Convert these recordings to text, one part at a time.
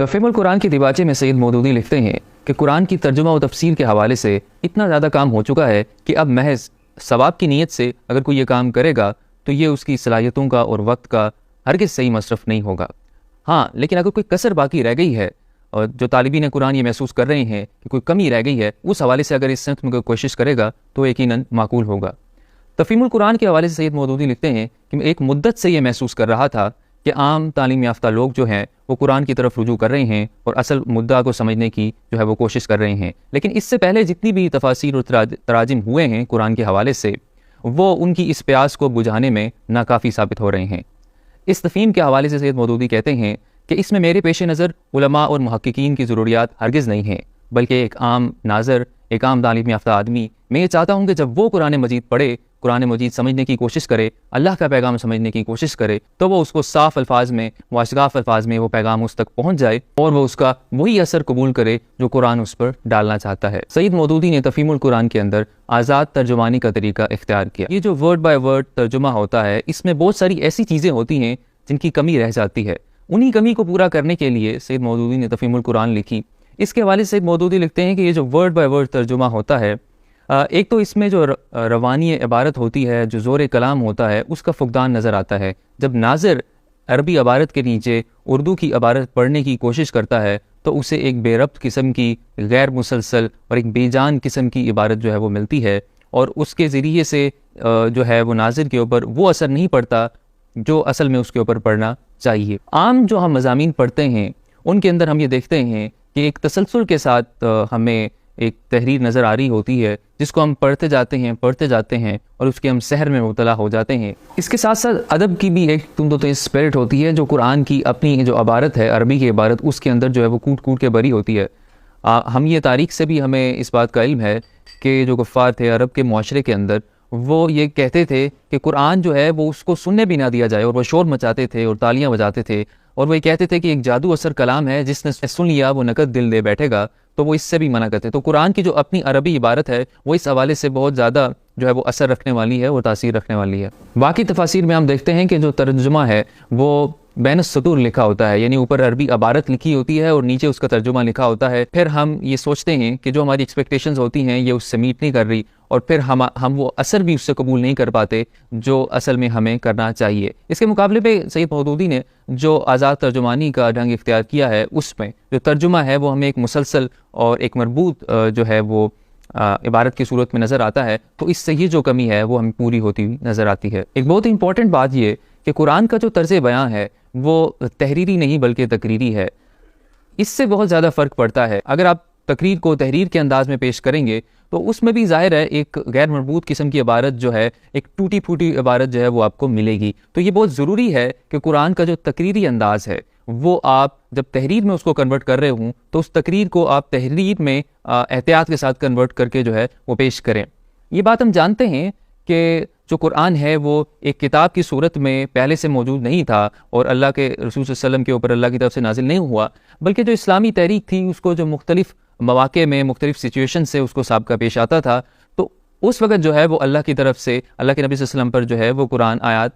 तफ़हीमुल कुरान के दिबाचे में सैयद मौदूदी लिखते हैं कि कुरान की तर्जुमा और तफसीर के हवाले से इतना ज़्यादा काम हो चुका है कि अब महज सवाब की नीयत से अगर कोई ये काम करेगा तो ये उसकी सलाहियतों का और वक्त का हरगिज़ सही मसरफ़ नहीं होगा। हाँ, लेकिन अगर कोई कसर बाकी रह गई है और जो तालिबीन कुरान ये महसूस कर रहे हैं कि कोई कमी रह गई है, उस हवाले से अगर इस सिमत में कोई कोशिश करेगा तो यकीनन माकूल होगा। तफ़हीमुल कुरान के हवाले से सैयद मौदूदी लिखते हैं कि मैं एक मुद्दत से ये महसूस कर रहा था कि आम तालीम याफ्ता लोग जो हैं वो कुरान की तरफ रुजू कर रहे हैं और असल मुद्दा को समझने की जो है वो कोशिश कर रहे हैं, लेकिन इससे पहले जितनी भी तफासीर और तराजिम हुए हैं कुरान के हवाले से वो उनकी इस प्यास को बुझाने में नाकाफ़ी साबित हो रहे हैं। इस तफ़हीम के हवाले से सैयद मौदूदी कहते हैं कि इसमें मेरे पेश नज़र उलमा और मुहक्किकीन की ज़रूरियात हरगिज़ नहीं है, बल्कि एक आम नाज़र, एक आम तालीम याफ्ता आदमी, मैं ये चाहता हूँ कि जब वो कुरान मजीद पढ़े, कुरान मजीद समझने की कोशिश करे, अल्लाह का पैगाम समझने की कोशिश करे, तो वो उसको साफ़ अल्फाज में, वाशगाफ अल्फाज में वो पैगाम उस तक पहुँच जाए और वो उसका वही असर कबूल करे जो कुरान उस पर डालना चाहता है। सैयद मौदूदी ने तफ़हीमुल कुरान के अंदर आज़ाद तर्जुमानी का तरीका इख्तियार किया। ये जो वर्ड बाय वर्ड तर्जुमा होता है, इसमें बहुत सारी ऐसी चीज़ें होती हैं जिनकी कमी रह जाती है। उन्हीं कमी को पूरा करने के लिए सैयद मौदूदी ने तफ़हीमुल कुरान लिखी। इसके हवाले से सैयद मौदूदी लिखते हैं कि ये जो वर्ड बाय वर्ड तर्जुमा होता है, एक तो इसमें जो रवानी इबारत होती है, जो ज़ोर कलाम होता है, उसका फुकदान नज़र आता है। जब नाज़िर अरबी इबारत के नीचे उर्दू की इबारत पढ़ने की कोशिश करता है तो उसे एक बेरब्त किस्म की, गैर मुसलसल और एक बेजान किस्म की इबारत जो है वो मिलती है और उसके ज़रिए से जो है वो नाज़िर के ऊपर वो असर नहीं पड़ता जो असल में उसके ऊपर पढ़ना चाहिए। आम जो हम मज़ामीन पढ़ते हैं उनके अंदर हम ये देखते हैं कि एक तसलसल के साथ हमें एक तहरीर नज़र आ रही होती है जिसको हम पढ़ते जाते हैं और उसके हम सहर में मुबतला हो जाते हैं। इसके साथ साथ अदब की भी एक तो स्पिरिट होती है जो कुरान की अपनी जो इबारत है, अरबी की इबारत, उसके अंदर जो है वो कूट कूट के भरी होती है। हम ये तारीख़ से भी हमें इस बात का इल्म है कि जो कुफ़ार थे अरब के मुआशरे के अंदर, वो ये कहते थे कि कुरान जो है वो उसको सुनने भी ना दिया जाए और वो शोर मचाते थे और तालियां बजाते थे और वो ये कहते थे कि एक जादू असर कलाम है, जिसने सुन लिया वो नकद दिल दे बैठेगा, तो वो इससे भी मना करते। तो कुरान की जो अपनी अरबी इबारत है वो इस हवाले से बहुत ज़्यादा जो है वो असर रखने वाली है और तासीर रखने वाली है। बाकी तफासीर में हम देखते हैं कि जो तर्जुमा है वो बैन सतूर लिखा होता है, यानी ऊपर अरबी इबारत लिखी होती है और नीचे उसका तर्जुमा लिखा होता है। फिर हम ये सोचते हैं कि जो हमारी एक्सपेक्टेशंस होती हैं ये उससे मीट नहीं कर रही और फिर हम वो असर भी उससे कबूल नहीं कर पाते जो असल में हमें करना चाहिए। इसके मुकाबले पे सैयद मौदूदी ने जो आज़ाद तर्जुमानी का ढंग इख्तियार किया है, उसमें जो तर्जुमा है वो हमें एक मुसलसल और एक मरबूत जो है वो इबारत की सूरत में नज़र आता है, तो इससे ये जो कमी है वो हमें पूरी होती हुई नज़र आती है। एक बहुत ही इंपॉर्टेंट बात ये कि कुरान का जो तर्ज़ बयां है वो तहरीरी नहीं बल्कि तकरीरी है। इससे बहुत ज़्यादा फ़र्क पड़ता है। अगर आप तकरीर को तहरीर के अंदाज में पेश करेंगे तो उसमें भी ज़ाहिर है एक गैर मरबूत किस्म की इबारत जो है, एक टूटी फूटी इबारत जो है वो आपको मिलेगी। तो ये बहुत ज़रूरी है कि कुरान का जो तकरीरी अंदाज़ है वो आप जब तहरीर में उसको कन्वर्ट कर रहे हों तो उस तकरीर को आप तहरीर में एहतियात के साथ कन्वर्ट करके जो है वो पेश करें। ये बात हम जानते हैं कि जो कुरान है वो एक किताब की सूरत में पहले से मौजूद नहीं था और अल्लाह के रसूल सल्लल्लाहु अलैहि वसल्लम के ऊपर अल्लाह की तरफ से नाजिल नहीं हुआ, बल्कि जो इस्लामी तहरीक थी उसको जो मुख्तलिफ मौके में मुख्तलिफ सिचुएशन से उसको साबका पेश आता था, तो उस वक्त जो है वो अल्लाह की तरफ से अल्लाह के नबी सल्लल्लाहु अलैहि वसल्लम पर जो है वो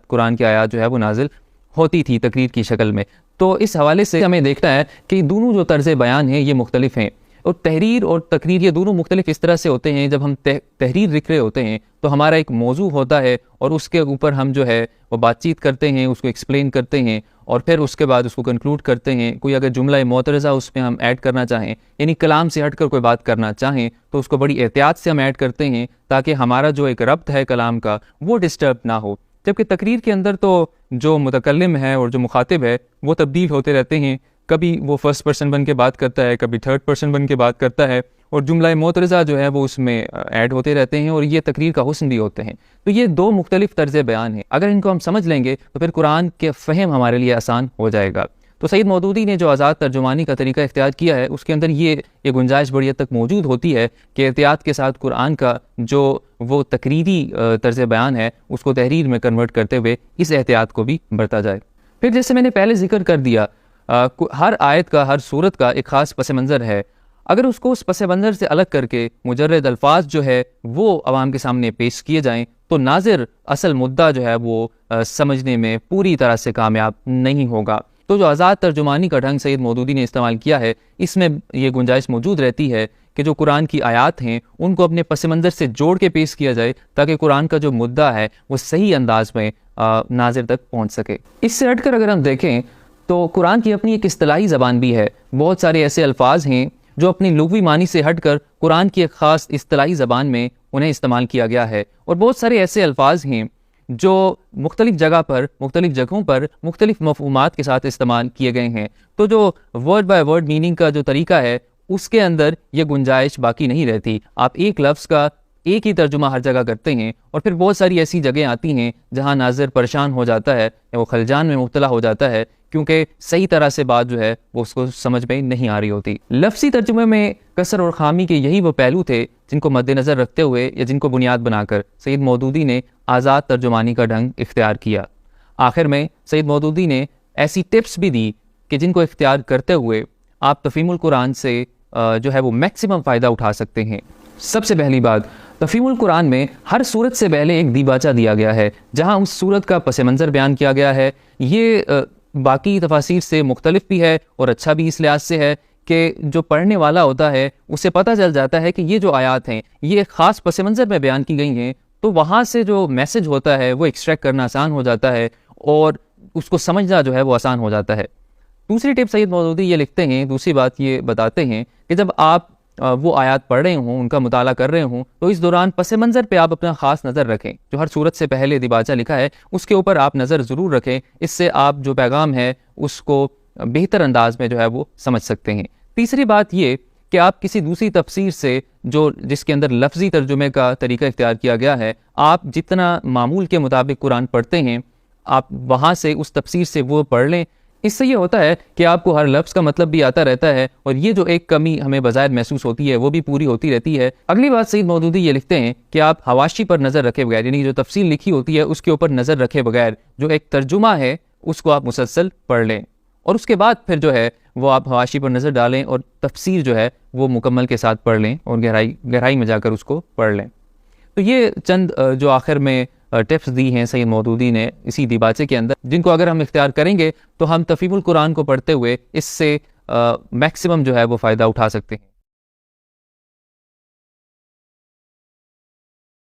कुरान की आयत जो है वो नाजिल होती थी तकरीर की शक्ल में। तो इस हवाले से हमें देखना है कि दोनों जो तर्ज़ बयान हैं ये मुख्तलिफ हैं और तहरीर और तकरीर ये दोनों मुख्तलिफ इस तरह से होते हैं। जब हम तहरीर लिख रहे होते हैं तो हमारा एक मौजू होता है और उसके ऊपर हम जो है वो बातचीत करते हैं, उसको एक्सप्लेन करते हैं और फिर उसके बाद उसको कंक्लूड करते हैं। कोई अगर जुमला मोतरज़ा उसमें हम ऐड करना चाहें, यानी कलाम से हटकर कोई बात करना चाहें, तो उसको बड़ी एहतियात से हम ऐड करते हैं ताकि हमारा जो एक रब्त है कलाम का वो डिस्टर्ब ना हो। जबकि तकरीर के अंदर तो जो मुतकल्लिम है और जो मुखातिब है वो तब्दील होते रहते हैं, कभी वो फर्स्ट पर्सन बन के बात करता है, कभी थर्ड पर्सन बन के बात करता है और जुमला मोतरज़ा जो है वो उसमें ऐड होते रहते हैं और ये तकरीर का हुस्न भी होते हैं। तो ये दो मुख्तलिफ तर्ज़ बयान हैं, अगर इनको हम समझ लेंगे तो फिर कुरान के फ़हम हमारे लिए आसान हो जाएगा। तो सैयद मौदूदी ने जो आज़ाद तर्जुमानी का तरीका इख्तियार किया है उसके अंदर ये गुंजाइश बड़ी हद तक मौजूद होती है कि एहतियात के साथ कुरान का जो वो तकरीरी तर्ज़ बयान है उसको तहरीर में कन्वर्ट करते हुए इस एहतियात को भी बरता जाए। फिर जैसे मैंने पहले जिक्र कर दिया, हर आयत का, हर सूरत का एक ख़ास पस मंज़र है। अगर उसको उस पस मंज़र से अलग करके मुजर्रद अल्फाज जो है वो आवाम के सामने पेश किए जाएं तो नाज़िर असल मुद्दा जो है वो समझने में पूरी तरह से कामयाब नहीं होगा। تو جو آزاد ترجمانی کا ڈھنگ سید مودودی نے استعمال کیا ہے، اس میں یہ گنجائش موجود رہتی ہے کہ جو قرآن کی آیات ہیں ان کو اپنے پس منظر سے جوڑ کے پیش کیا جائے تاکہ قرآن کا جو مدعا ہے وہ صحیح انداز میں ناظر تک پہنچ سکے۔ اس سے ہٹ کر اگر ہم دیکھیں تو قرآن کی اپنی ایک اصطلاحی زبان بھی ہے۔ بہت سارے ایسے الفاظ ہیں جو اپنی لغوی معنی سے ہٹ کر قرآن کی ایک خاص اصطلاحی زبان میں انہیں استعمال کیا گیا ہے، اور بہت سارے ایسے الفاظ ہیں جو مختلف جگہوں پر مختلف مفہومات کے ساتھ استعمال کیے گئے ہیں۔ تو جو ورڈ بائی ورڈ میننگ کا جو طریقہ ہے اس کے اندر یہ گنجائش باقی نہیں رہتی۔ آپ ایک لفظ کا ایک ہی ترجمہ ہر جگہ کرتے ہیں، اور پھر بہت ساری ایسی جگہیں آتی ہیں جہاں ناظر پریشان ہو جاتا ہے یا وہ خلجان میں مبتلا ہو جاتا ہے، کیونکہ صحیح طرح سے بات جو ہے وہ اس کو سمجھ میں نہیں آ رہی ہوتی۔ لفظی ترجمے میں کسر اور خامی کے یہی وہ پہلو تھے جن کو مد نظر رکھتے ہوئے یا جن کو بنیاد بنا کر سید مودودی نے آزاد ترجمانی کا ڈھنگ اختیار کیا۔ آخر میں سید مودودی نے ایسی ٹپس بھی دی کہ جن کو اختیار کرتے ہوئے آپ تفہیم القرآن سے جو ہے وہ میکسیمم فائدہ اٹھا سکتے ہیں۔ سب سے پہلی بات، تفہیم القرآن میں ہر صورت سے پہلے ایک دیباچہ دیا گیا ہے جہاں اس صورت کا پس منظر بیان کیا گیا ہے۔ یہ باقی تفاسیر سے مختلف بھی ہے اور اچھا بھی اس لحاظ سے ہے کہ جو پڑھنے والا ہوتا ہے اسے پتہ چل جاتا ہے کہ یہ جو آیات ہیں یہ ایک خاص پس منظر میں بیان کی گئی ہیں، تو وہاں سے جو میسج ہوتا ہے وہ ایکسٹریکٹ کرنا آسان ہو جاتا ہے اور اس کو سمجھنا جو ہے وہ آسان ہو جاتا ہے۔ دوسری ٹپ سید مودودی یہ لکھتے ہیں، دوسری بات یہ بتاتے ہیں کہ جب آپ وہ آیات پڑھ رہے ہوں، ان کا مطالعہ کر رہے ہوں، تو اس دوران پس منظر پہ آپ اپنا خاص نظر رکھیں۔ جو ہر صورت سے پہلے دیباچہ لکھا ہے اس کے اوپر آپ نظر ضرور رکھیں، اس سے آپ جو پیغام ہے اس کو بہتر انداز میں جو ہے وہ سمجھ سکتے ہیں۔ تیسری بات یہ کہ آپ کسی دوسری تفسیر سے جس کے اندر لفظی ترجمے کا طریقہ اختیار کیا گیا ہے، آپ جتنا معمول کے مطابق قرآن پڑھتے ہیں آپ وہاں سے اس تفسیر سے وہ پڑھ لیں۔ اس سے یہ ہوتا ہے کہ آپ کو ہر لفظ کا مطلب بھی آتا رہتا ہے، اور یہ جو ایک کمی ہمیں بظاہر محسوس ہوتی ہے وہ بھی پوری ہوتی رہتی ہے۔ اگلی بات سید مودودی یہ لکھتے ہیں کہ آپ حواشی پر نظر رکھے بغیر، یعنی جو تفصیل لکھی ہوتی ہے اس کے اوپر نظر رکھے بغیر جو ایک ترجمہ ہے اس کو آپ مسلسل پڑھ لیں، اور اس کے بعد پھر جو ہے وہ آپ حواشی پر نظر ڈالیں اور تفسیر جو ہے وہ مکمل کے ساتھ پڑھ لیں اور گہرائی میں جا کر اس کو پڑھ لیں۔ تو یہ چند جو آخر میں ٹپس دی ہیں سید مودودی نے اسی دیباچے کے اندر، جن کو اگر ہم اختیار کریں گے تو ہم تفہیم القرآن کو پڑھتے ہوئے اس سے میکسیمم جو ہے وہ فائدہ اٹھا سکتے ہیں۔